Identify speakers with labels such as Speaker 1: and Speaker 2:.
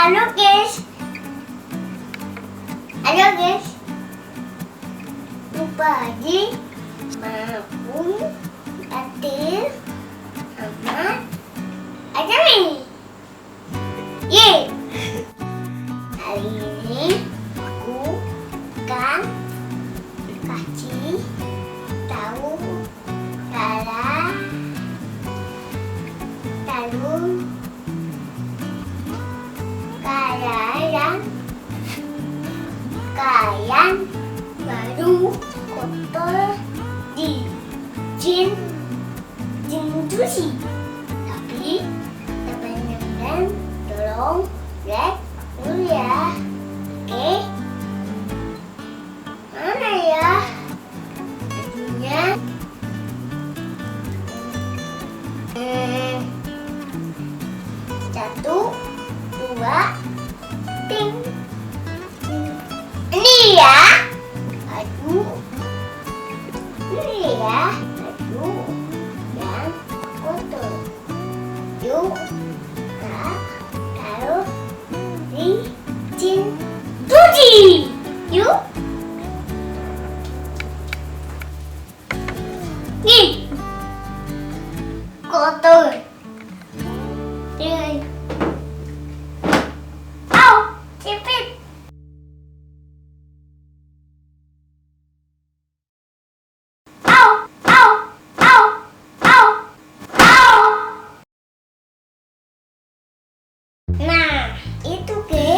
Speaker 1: Halo guys. Halo guys. Lupa lagi maupun Atil sama Ajami. Yeay. Hari ini aku akan kasih tahu cara kalian baru kotor di jin sushi. Tapi teman-teman tolong like dulu ya. Oke, mana ya bajunya? Satu, dua, ting. Ini ya, aduh, ini ya, aduh, yang kotor. Yuk, kita taruh di jin sushi. Yuk, nih, kotor. Au, cepet. Nah, itu guys.